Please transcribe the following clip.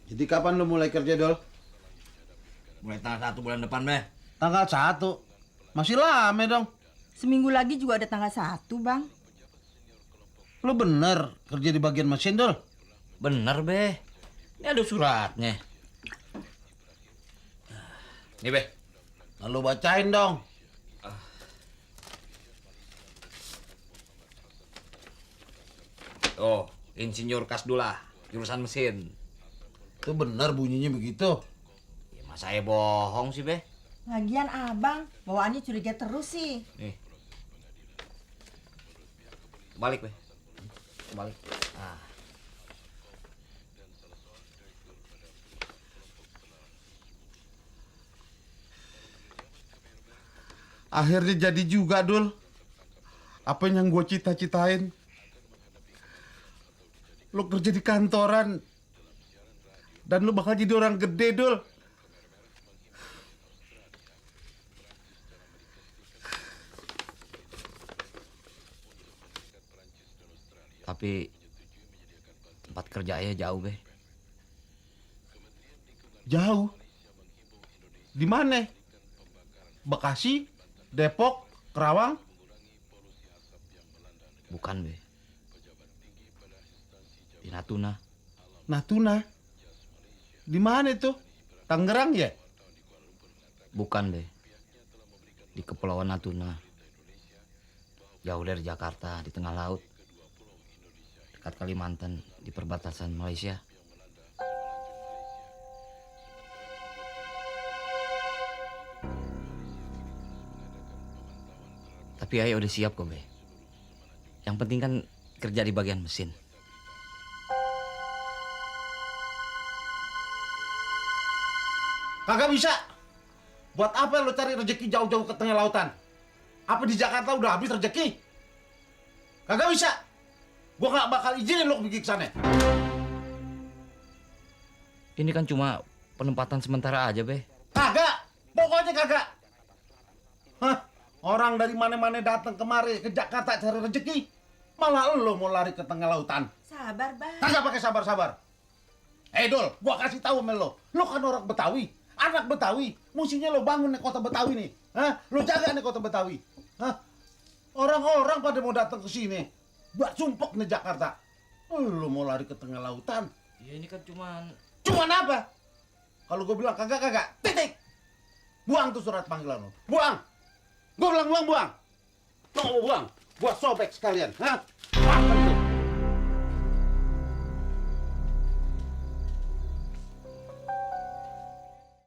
Jadi kapan lu mulai kerja, Dol? Mulai tanggal 1 bulan depan, Beh. Tanggal 1. Masih lama dong. Seminggu lagi juga ada tanggal 1, Bang. Lu bener kerja di bagian mesin, Dol? Bener, Beh. Ini ada suratnya. Nih, Beh. Lalu bacain dong. Oh, insinyur Kasdullah, jurusan mesin. Itu bener bunyinya begitu. Ya, masa saya bohong sih, Beh? Lagian abang, bawaannya curiga terus sih. Nih. Balik, Beh. Balik. Ah. Akhirnya jadi juga, Dul. Apa yang gue cita-citain. Lu kerja di kantoran. Dan lu bakal jadi orang gede, Dul. Tapi tempat kerja ayah jauh, Beh. Jauh? Di mana? Bekasi? Depok? Kerawang? Bukan, Beh. Di Natuna. Natuna? Di mana itu? Tangerang ya? Bukan, Beh. Di Kepulauan Natuna. Jauh dari Jakarta, di tengah laut. Dekat Kalimantan, di perbatasan Malaysia. Tapi ayah udah siap kok, Beh. Yang penting kan kerja di bagian mesin. Kagak bisa. Buat apa lo cari rezeki jauh-jauh ke tengah lautan? Apa di Jakarta udah habis rezeki? Kagak bisa. Gua gak bakal izinin lo pergi ke sana. Ini kan cuma penempatan sementara aja, Beh. Kagak. Pokoknya kagak. Hah? Orang dari mana-mana datang kemari ke Jakarta cari rezeki. Malah lo mau lari ke tengah lautan. Sabar, Bang. Kagak pakai sabar-sabar. Dol, gua kasih tahu sama lo. Lo kan orang Betawi, anak Betawi. Mestinya lo bangun nih kota Betawi nih. Hah? Lo jaga nih kota Betawi. Hah? Orang-orang pada mau datang ke sini buat sumpek nih Jakarta. Lo mau lari ke tengah lautan. Ya ini kan cuman Apa? Kalau gue bilang kagak, titik. Buang tuh surat panggilan lo. Buang. Gue bilang buang. Lo mau buang? Gua sobek sekalian. Hah? Makan tuh.